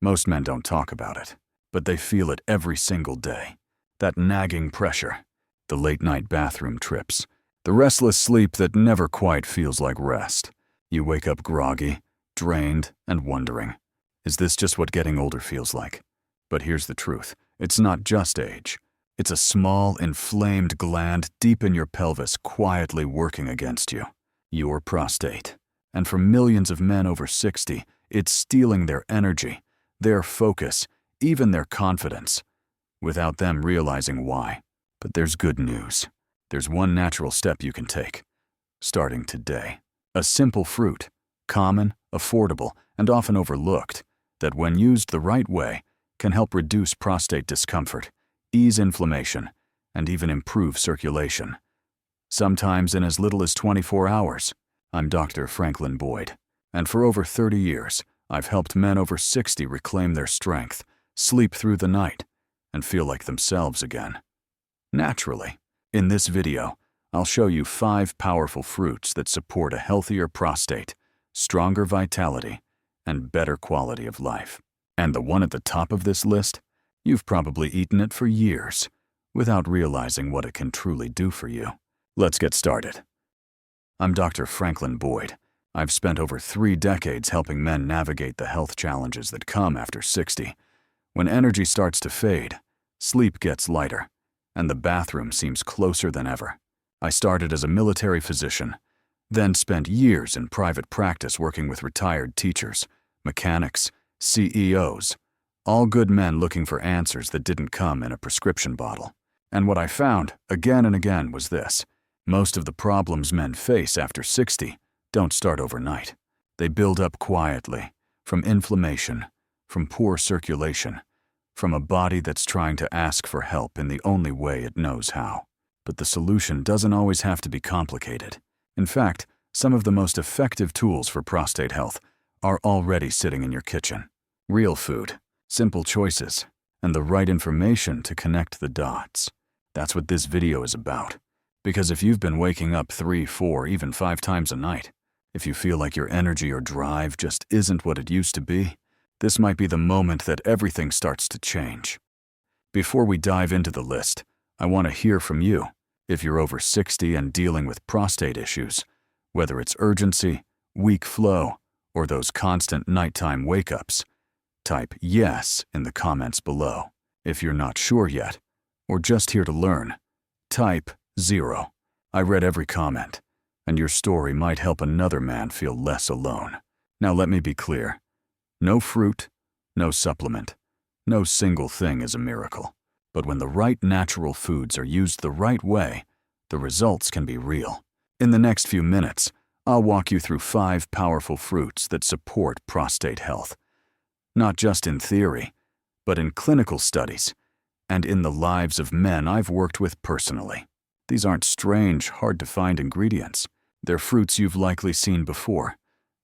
Most men don't talk about it, but they feel it every single day. That nagging pressure, the late-night bathroom trips, the restless sleep that never quite feels like rest. You wake up groggy, drained, and wondering, is this just what getting older feels like? But here's the truth. It's not just age. It's a small, inflamed gland deep in your pelvis quietly working against you. Your prostate. And for millions of men over 60, it's stealing their energy, their focus, even their confidence, without them realizing why. But there's good news. There's one natural step you can take, starting today. A simple fruit, common, affordable, and often overlooked, that when used the right way, can help reduce prostate discomfort, ease inflammation, and even improve circulation. Sometimes in as little as 24 hours. I'm Dr. Franklin Boyd, and for over 30 years, I've helped men over 60 reclaim their strength, sleep through the night, and feel like themselves again. Naturally, in this video, I'll show you 5 powerful fruits that support a healthier prostate, stronger vitality, and better quality of life. And the one at the top of this list, you've probably eaten it for years, without realizing what it can truly do for you. Let's get started. I'm Dr. Franklin Boyd. I've spent over 3 decades helping men navigate the health challenges that come after 60. When energy starts to fade, sleep gets lighter, and the bathroom seems closer than ever. I started as a military physician, then spent years in private practice working with retired teachers, mechanics, CEOs, all good men looking for answers that didn't come in a prescription bottle. And what I found, again and again, was this. Most of the problems men face after 60 don't start overnight. They build up quietly, from inflammation, from poor circulation, from a body that's trying to ask for help in the only way it knows how. But the solution doesn't always have to be complicated. In fact, some of the most effective tools for prostate health are already sitting in your kitchen. Real food, simple choices, and the right information to connect the dots. That's what this video is about. Because if you've been waking up 3, 4, even 5 times a night, if you feel like your energy or drive just isn't what it used to be, this might be the moment that everything starts to change. Before we dive into the list, I want to hear from you. If you're over 60 and dealing with prostate issues, whether it's urgency, weak flow, or those constant nighttime wake-ups, type yes in the comments below. If you're not sure yet, or just here to learn, type 0. I read every comment, and your story might help another man feel less alone. Now let me be clear. No fruit, no supplement, no single thing is a miracle. But when the right natural foods are used the right way, the results can be real. In the next few minutes, I'll walk you through 5 powerful fruits that support prostate health. Not just in theory, but in clinical studies, and in the lives of men I've worked with personally. These aren't strange, hard-to-find ingredients. They're fruits you've likely seen before,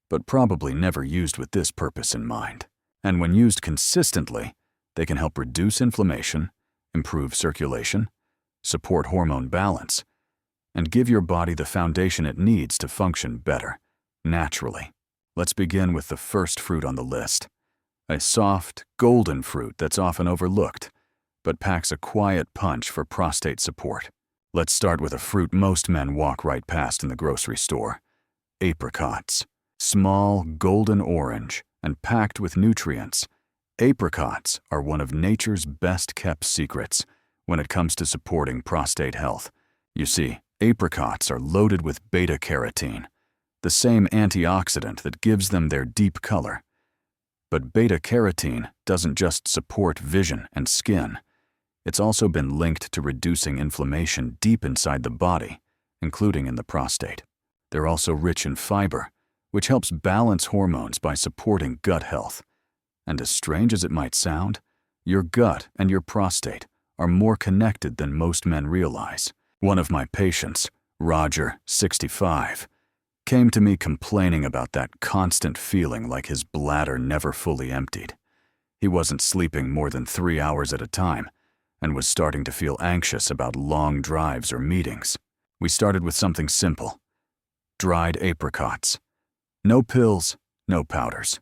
but probably never used with this purpose in mind. And when used consistently, they can help reduce inflammation, improve circulation, support hormone balance, and give your body the foundation it needs to function better, naturally. Let's begin with the first fruit on the list. A soft, golden fruit that's often overlooked, but packs a quiet punch for prostate support. Let's start with a fruit most men walk right past in the grocery store. Apricots. Small, golden orange, and packed with nutrients, apricots are one of nature's best-kept secrets when it comes to supporting prostate health. You see, apricots are loaded with beta-carotene, the same antioxidant that gives them their deep color. But beta-carotene doesn't just support vision and skin. It's also been linked to reducing inflammation deep inside the body, including in the prostate. They're also rich in fiber, which helps balance hormones by supporting gut health. And as strange as it might sound, your gut and your prostate are more connected than most men realize. One of my patients, Roger, 65, came to me complaining about that constant feeling like his bladder never fully emptied. He wasn't sleeping more than 3 hours at a time, and was starting to feel anxious about long drives or meetings. We started with something simple. Dried apricots. No pills, no powders.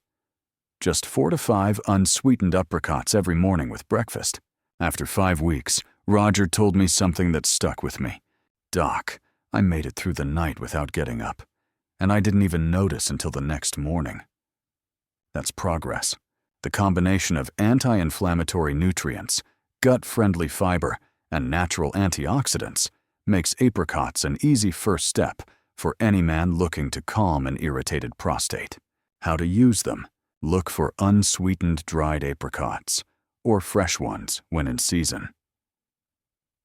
Just 4 to 5 unsweetened apricots every morning with breakfast. After 5 weeks, Roger told me something that stuck with me. "Doc, I made it through the night without getting up, and I didn't even notice until the next morning." That's progress. The combination of anti-inflammatory nutrients, gut-friendly fiber, and natural antioxidants makes apricots an easy first step for any man looking to calm an irritated prostate. How to use them? Look for unsweetened dried apricots, or fresh ones when in season.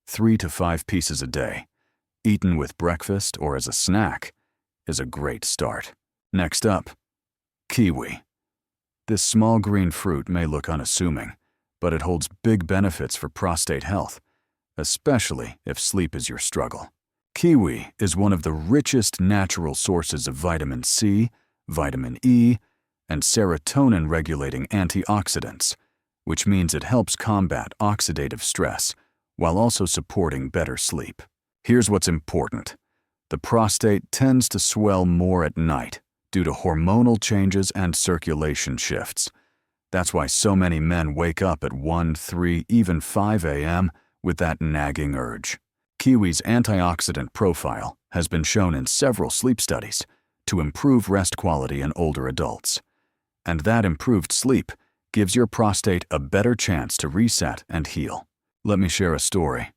3 to 5 pieces a day, eaten with breakfast or as a snack, is a great start. Next up, kiwi. This small green fruit may look unassuming, but it holds big benefits for prostate health, especially if sleep is your struggle. Kiwi is one of the richest natural sources of vitamin C, vitamin E, and serotonin-regulating antioxidants, which means it helps combat oxidative stress while also supporting better sleep. Here's what's important. The prostate tends to swell more at night due to hormonal changes and circulation shifts. That's why so many men wake up at 1, 3, even 5 a.m. with that nagging urge. Kiwi's antioxidant profile has been shown in several sleep studies to improve rest quality in older adults. And that improved sleep gives your prostate a better chance to reset and heal. Let me share a story.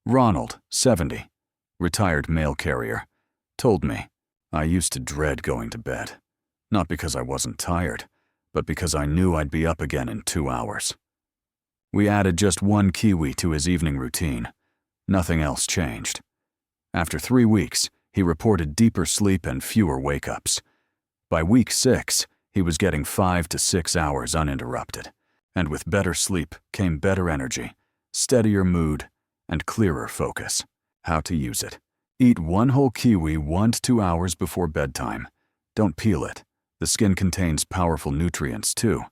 Ronald, 70, retired mail carrier, told me, "I used to dread going to bed, not because I wasn't tired, but because I knew I'd be up again in 2 hours." We added just 1 kiwi to his evening routine. Nothing else changed. After 3 weeks, he reported deeper sleep and fewer wake-ups. By week 6, he was getting 5 to 6 hours uninterrupted. And with better sleep came better energy, steadier mood, and clearer focus. How to use it. Eat 1 whole kiwi 1 to 2 hours before bedtime. Don't peel it. The skin contains powerful nutrients too.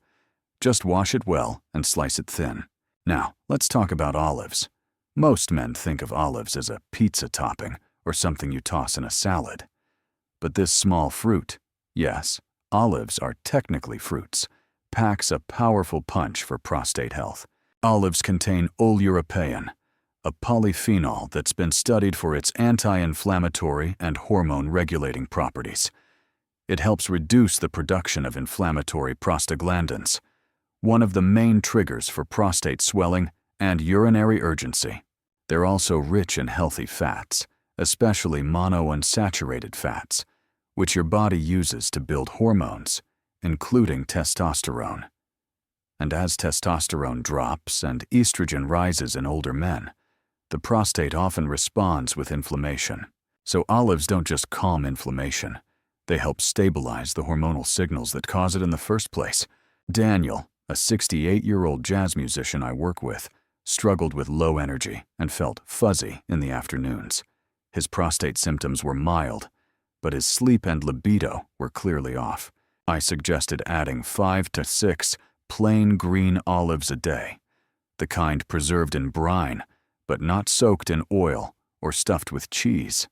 Just wash it well and slice it thin. Now, let's talk about olives. Most men think of olives as a pizza topping or something you toss in a salad. But this small fruit, yes, olives are technically fruits, packs a powerful punch for prostate health. Olives contain oleuropein, a polyphenol that's been studied for its anti-inflammatory and hormone-regulating properties. It helps reduce the production of inflammatory prostaglandins, one of the main triggers for prostate swelling and urinary urgency. They're also rich in healthy fats, especially monounsaturated fats, which your body uses to build hormones, including testosterone. And as testosterone drops and estrogen rises in older men, the prostate often responds with inflammation. So olives don't just calm inflammation, they help stabilize the hormonal signals that cause it in the first place. Daniel, a 68-year-old jazz musician I work with, struggled with low energy and felt fuzzy in the afternoons. His prostate symptoms were mild, but his sleep and libido were clearly off. I suggested adding 5 to 6 plain green olives a day, the kind preserved in brine, but not soaked in oil or stuffed with cheese.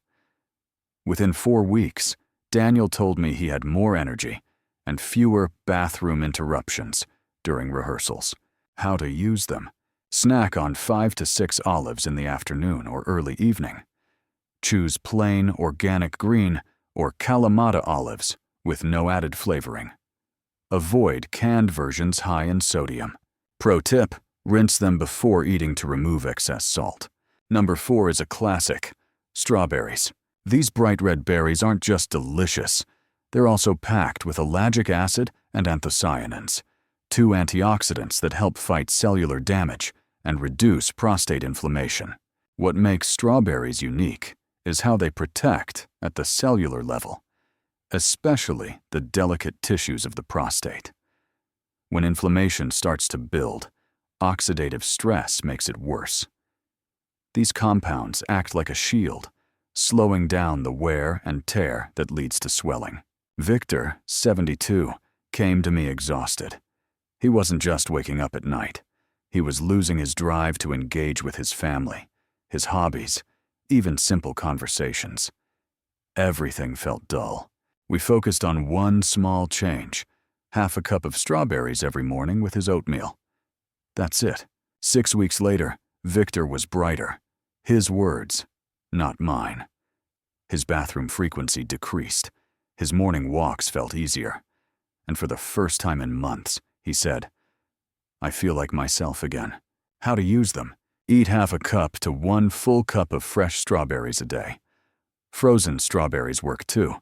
Within 4 weeks, Daniel told me he had more energy and fewer bathroom interruptions during rehearsals. How to use them. Snack on 5 to 6 olives in the afternoon or early evening. Choose plain, organic green or Kalamata olives with no added flavoring. Avoid canned versions high in sodium. Pro tip, rinse them before eating to remove excess salt. Number 4 is a classic, strawberries. These bright red berries aren't just delicious, they're also packed with ellagic acid and anthocyanins, 2 antioxidants that help fight cellular damage and reduce prostate inflammation. What makes strawberries unique is how they protect at the cellular level, especially the delicate tissues of the prostate. When inflammation starts to build, oxidative stress makes it worse. These compounds act like a shield, slowing down the wear and tear that leads to swelling. Victor, 72, came to me exhausted. He wasn't just waking up at night. He was losing his drive to engage with his family, his hobbies, even simple conversations. Everything felt dull. We focused on one small change, half a cup of strawberries every morning with his oatmeal. That's it. 6 weeks later, Victor was brighter. His words, not mine. His bathroom frequency decreased. His morning walks felt easier. And for the first time in months, he said, I feel like myself again. How to use them. Eat half a cup to 1 full cup of fresh strawberries a day. Frozen strawberries work too.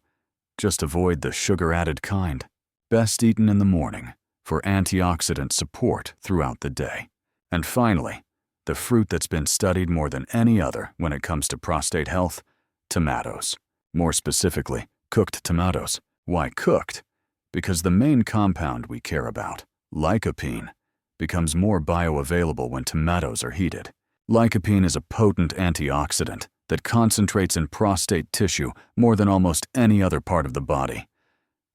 Just avoid the sugar-added kind. Best eaten in the morning for antioxidant support throughout the day. And finally, the fruit that's been studied more than any other when it comes to prostate health, tomatoes. More specifically, cooked tomatoes. Why cooked? Because the main compound we care about, lycopene, becomes more bioavailable when tomatoes are heated. Lycopene is a potent antioxidant that concentrates in prostate tissue more than almost any other part of the body.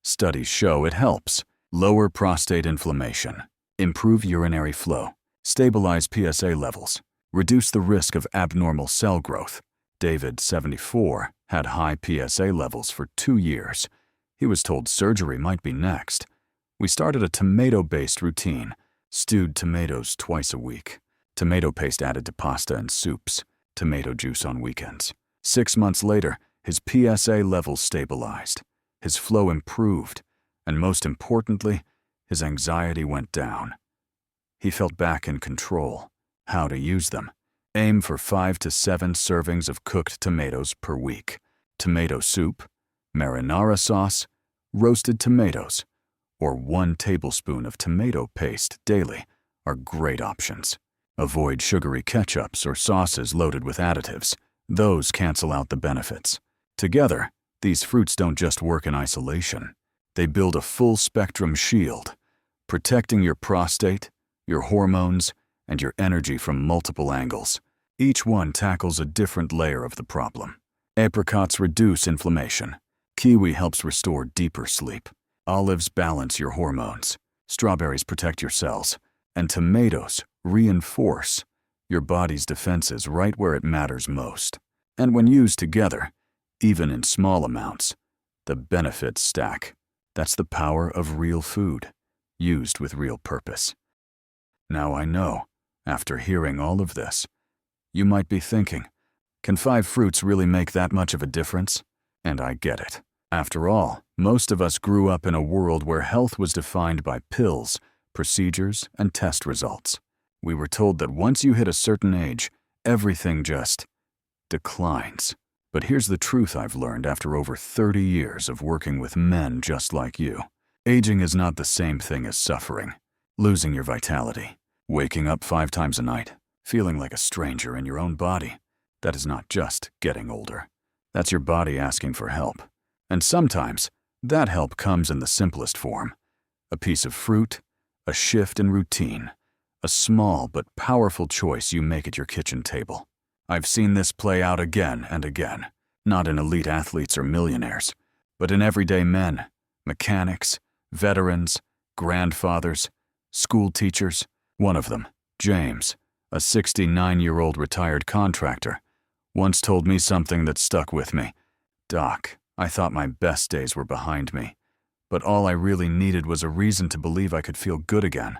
Studies show it helps lower prostate inflammation, improve urinary flow, stabilize PSA levels, reduce the risk of abnormal cell growth. David, 74, had high PSA levels for 2 years. He was told surgery might be next. We started a tomato-based routine, stewed tomatoes twice a week, tomato paste added to pasta and soups, tomato juice on weekends. 6 months later, his PSA levels stabilized, his flow improved, and most importantly, his anxiety went down. He felt back in control. How to use them. Aim for 5 to 7 servings of cooked tomatoes per week. Tomato soup, marinara sauce, roasted tomatoes, or 1 tablespoon of tomato paste daily are great options. Avoid sugary ketchups or sauces loaded with additives. Those cancel out the benefits. Together, these fruits don't just work in isolation. They build a full-spectrum shield, protecting your prostate, your hormones, and your energy from multiple angles. Each one tackles a different layer of the problem. Apricots reduce inflammation. Kiwi helps restore deeper sleep. Olives balance your hormones. Strawberries protect your cells. And tomatoes reinforce your body's defenses right where it matters most. And when used together, even in small amounts, the benefits stack. That's the power of real food, used with real purpose. Now I know, after hearing all of this, you might be thinking, can 5 fruits really make that much of a difference? And I get it. After all, most of us grew up in a world where health was defined by pills, procedures, and test results. We were told that once you hit a certain age, everything just declines. But here's the truth I've learned after over 30 years of working with men just like you. Aging is not the same thing as suffering. Losing your vitality, waking up 5 times a night, feeling like a stranger in your own body. That is not just getting older. That's your body asking for help. And sometimes, that help comes in the simplest form. A piece of fruit, a shift in routine, a small but powerful choice you make at your kitchen table. I've seen this play out again and again, not in elite athletes or millionaires, but in everyday men, mechanics, veterans, grandfathers, school teachers. One of them, James, a 69-year-old retired contractor, once told me something that stuck with me. Doc, I thought my best days were behind me, but all I really needed was a reason to believe I could feel good again.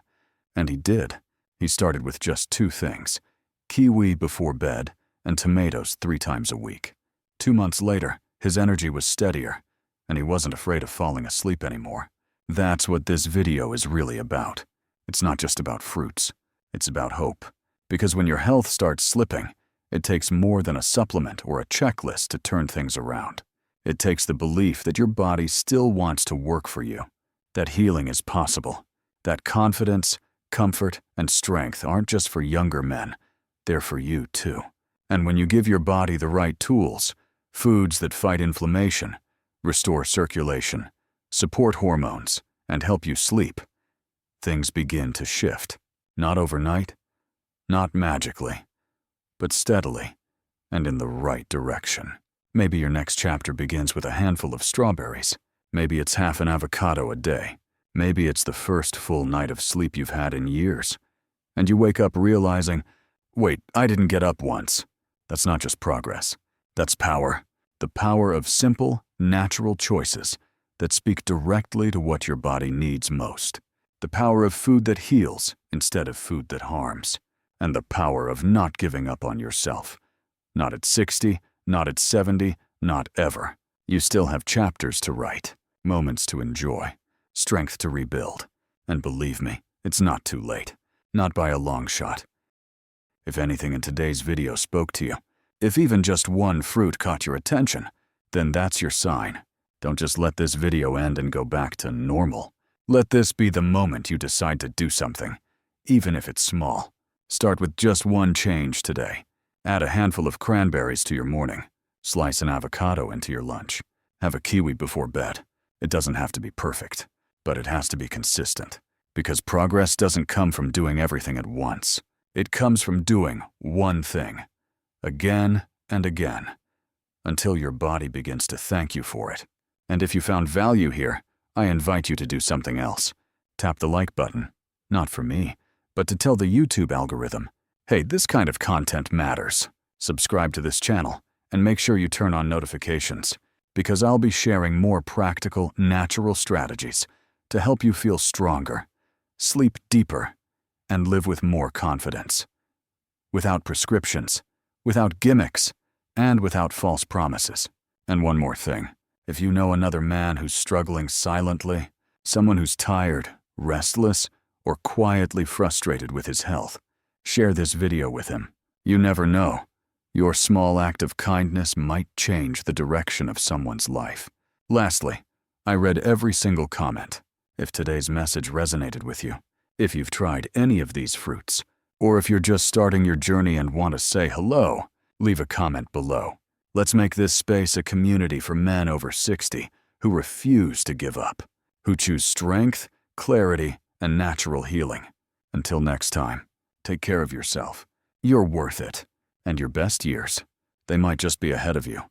And he did. He started with just 2 things, kiwi before bed and tomatoes 3 times a week. 2 months later, his energy was steadier, and he wasn't afraid of falling asleep anymore. That's what this video is really about. It's not just about fruits. It's about hope. Because when your health starts slipping, it takes more than a supplement or a checklist to turn things around. It takes the belief that your body still wants to work for you, that healing is possible, that confidence, comfort, and strength aren't just for younger men, they're for you too. And when you give your body the right tools, foods that fight inflammation, restore circulation, support hormones, and help you sleep, things begin to shift. Not overnight, not magically, but steadily and in the right direction. Maybe your next chapter begins with a handful of strawberries. Maybe it's half an avocado a day. Maybe it's the first full night of sleep you've had in years. And you wake up realizing, wait, I didn't get up once. That's not just progress. That's power. The power of simple, natural choices that speak directly to what your body needs most. The power of food that heals instead of food that harms. And the power of not giving up on yourself. Not at 60, not at 70, not ever. You still have chapters to write, moments to enjoy, strength to rebuild. And believe me, it's not too late. Not by a long shot. If anything in today's video spoke to you, if even just one fruit caught your attention, then that's your sign. Don't just let this video end and go back to normal. Let this be the moment you decide to do something, even if it's small. Start with just one change today. Add a handful of cranberries to your morning. Slice an avocado into your lunch. Have a kiwi before bed. It doesn't have to be perfect, but it has to be consistent. Because progress doesn't come from doing everything at once. It comes from doing one thing, again and again, until your body begins to thank you for it. And if you found value here, I invite you to do something else. Tap the like button, not for me, but to tell the YouTube algorithm, hey, this kind of content matters. Subscribe to this channel and make sure you turn on notifications, because I'll be sharing more practical, natural strategies to help you feel stronger, sleep deeper, and live with more confidence. Without prescriptions, without gimmicks, and without false promises. And one more thing, if you know another man who's struggling silently, someone who's tired, restless, or quietly frustrated with his health, share this video with him. You never know. Your small act of kindness might change the direction of someone's life. Lastly, I read every single comment. If today's message resonated with you, if you've tried any of these fruits, or if you're just starting your journey and want to say hello, leave a comment below. Let's make this space a community for men over 60 who refuse to give up, who choose strength, clarity, and natural healing. Until next time, take care of yourself. You're worth it. And your best years, they might just be ahead of you.